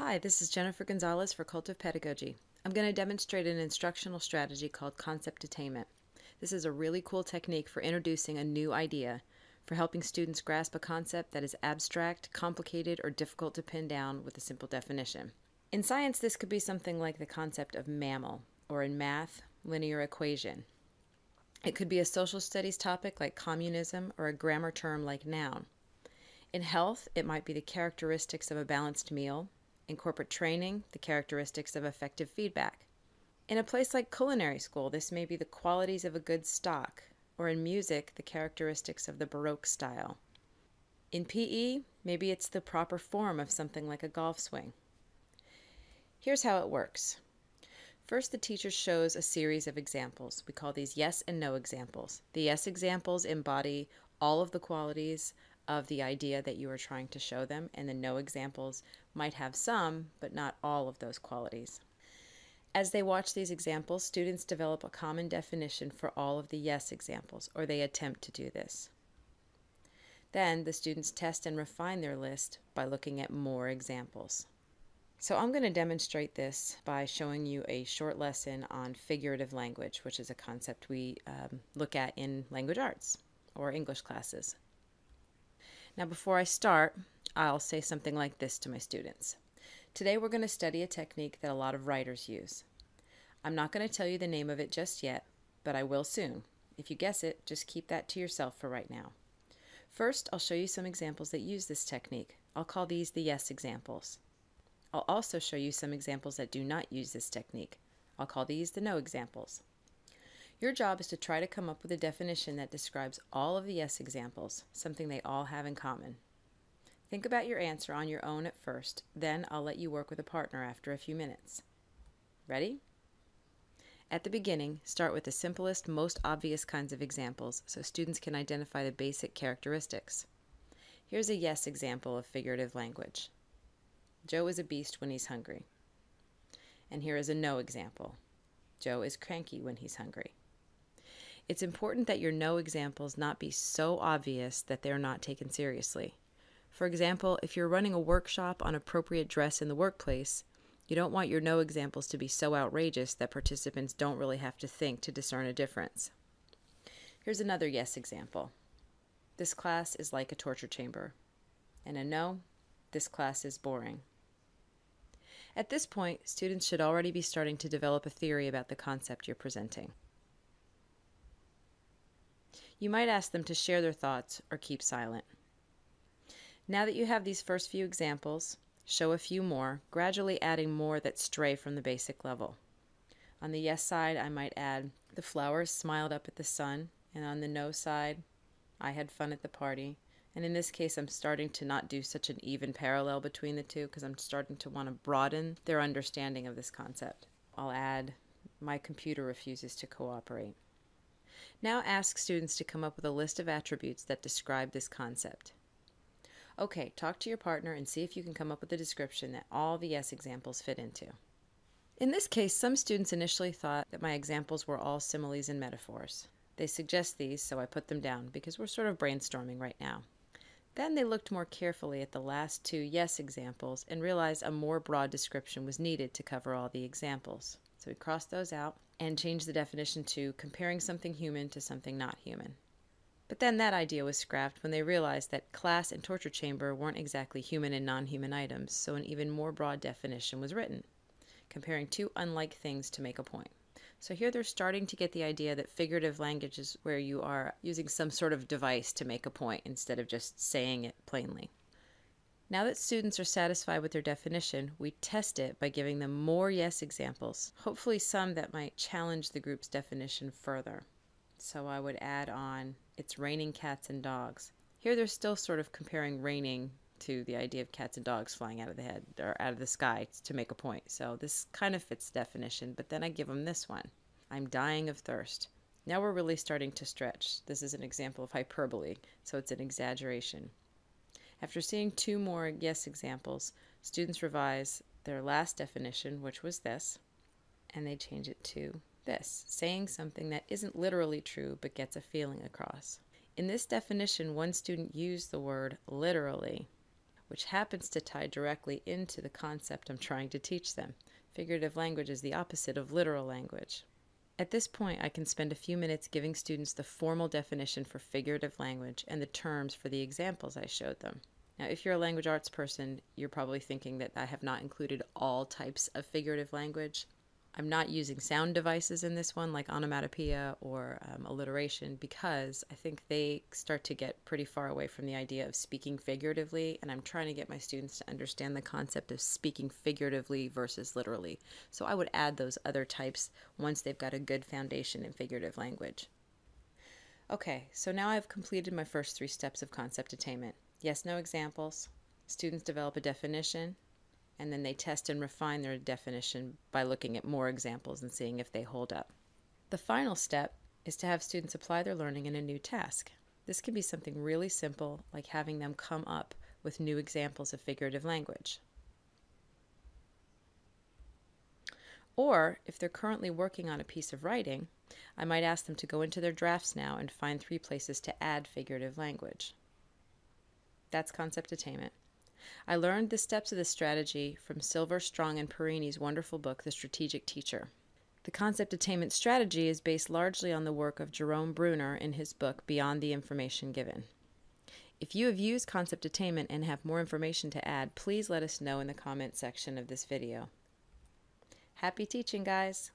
Hi, this is Jennifer Gonzalez for Cult of Pedagogy. I'm going to demonstrate an instructional strategy called concept attainment. This is a really cool technique for introducing a new idea, for helping students grasp a concept that is abstract, complicated, or difficult to pin down with a simple definition. In science, this could be something like the concept of mammal, or in math, linear equation. It could be a social studies topic like communism, or a grammar term like noun. In health, it might be the characteristics of a balanced meal. In corporate training, the characteristics of effective feedback. In a place like culinary school, this may be the qualities of a good stock, or in music, the characteristics of the Baroque style. In PE, maybe it's the proper form of something like a golf swing. Here's how it works. First, the teacher shows a series of examples. We call these yes and no examples. The yes examples embody all of the qualities of the idea that you are trying to show them, and the no examples might have some, but not all of those qualities. As they watch these examples, students develop a common definition for all of the yes examples, or they attempt to do this. Then the students test and refine their list by looking at more examples. So I'm going to demonstrate this by showing you a short lesson on figurative language, which is a concept we look at in language arts or English classes. Now before I start, I'll say something like this to my students. Today we're going to study a technique that a lot of writers use. I'm not going to tell you the name of it just yet, but I will soon. If you guess it, just keep that to yourself for right now. First, I'll show you some examples that use this technique. I'll call these the yes examples. I'll also show you some examples that do not use this technique. I'll call these the no examples. Your job is to try to come up with a definition that describes all of the yes examples, something they all have in common. Think about your answer on your own at first, then I'll let you work with a partner after a few minutes. Ready? At the beginning, start with the simplest, most obvious kinds of examples so students can identify the basic characteristics. Here's a yes example of figurative language. Joe is a beast when he's hungry. And here is a no example. Joe is cranky when he's hungry. It's important that your no examples not be so obvious that they're not taken seriously. For example, if you're running a workshop on appropriate dress in the workplace, you don't want your no examples to be so outrageous that participants don't really have to think to discern a difference. Here's another yes example. This class is like a torture chamber. And a no, this class is boring. At this point, students should already be starting to develop a theory about the concept you're presenting. You might ask them to share their thoughts or keep silent. Now that you have these first few examples, show a few more, gradually adding more that stray from the basic level. On the yes side, I might add, the flowers smiled up at the sun, and on the no side, I had fun at the party. And in this case, I'm starting to not do such an even parallel between the two because I'm starting to want to broaden their understanding of this concept. I'll add, my computer refuses to cooperate. Now ask students to come up with a list of attributes that describe this concept. Okay, talk to your partner and see if you can come up with a description that all the yes examples fit into. In this case, some students initially thought that my examples were all similes and metaphors. They suggest these, so I put them down because we're sort of brainstorming right now. Then they looked more carefully at the last two yes examples and realized a more broad description was needed to cover all the examples. So we crossed those out and changed the definition to comparing something human to something not human. But then that idea was scrapped when they realized that class and torture chamber weren't exactly human and non-human items, so an even more broad definition was written, comparing two unlike things to make a point. So here they're starting to get the idea that figurative language is where you are using some sort of device to make a point instead of just saying it plainly. Now that students are satisfied with their definition, we test it by giving them more yes examples, hopefully some that might challenge the group's definition further. So I would add on, it's raining cats and dogs. Here they're still sort of comparing raining to the idea of cats and dogs flying out of the head or out of the sky to make a point. So this kind of fits the definition, but then I give them this one. I'm dying of thirst. Now we're really starting to stretch. This is an example of hyperbole, so it's an exaggeration. After seeing two more yes examples, students revise their last definition, which was this, and they change it to this, saying something that isn't literally true but gets a feeling across. In this definition, one student used the word literally, which happens to tie directly into the concept I'm trying to teach them. Figurative language is the opposite of literal language. At this point, I can spend a few minutes giving students the formal definition for figurative language and the terms for the examples I showed them. Now, if you're a language arts person, you're probably thinking that I have not included all types of figurative language. I'm not using sound devices in this one, like onomatopoeia or alliteration, because I think they start to get pretty far away from the idea of speaking figuratively, and I'm trying to get my students to understand the concept of speaking figuratively versus literally. So I would add those other types once they've got a good foundation in figurative language. Okay, so now I've completed my first 3 steps of concept attainment. Yes, no examples. Students develop a definition, and then they test and refine their definition by looking at more examples and seeing if they hold up. The final step is to have students apply their learning in a new task. This can be something really simple, like having them come up with new examples of figurative language. Or, if they're currently working on a piece of writing, I might ask them to go into their drafts now and find 3 places to add figurative language. That's concept attainment. I learned the steps of this strategy from Silver, Strong, and Perini's wonderful book, The Strategic Teacher. The concept attainment strategy is based largely on the work of Jerome Bruner in his book, Beyond the Information Given. If you have used concept attainment and have more information to add, please let us know in the comment section of this video. Happy teaching, guys!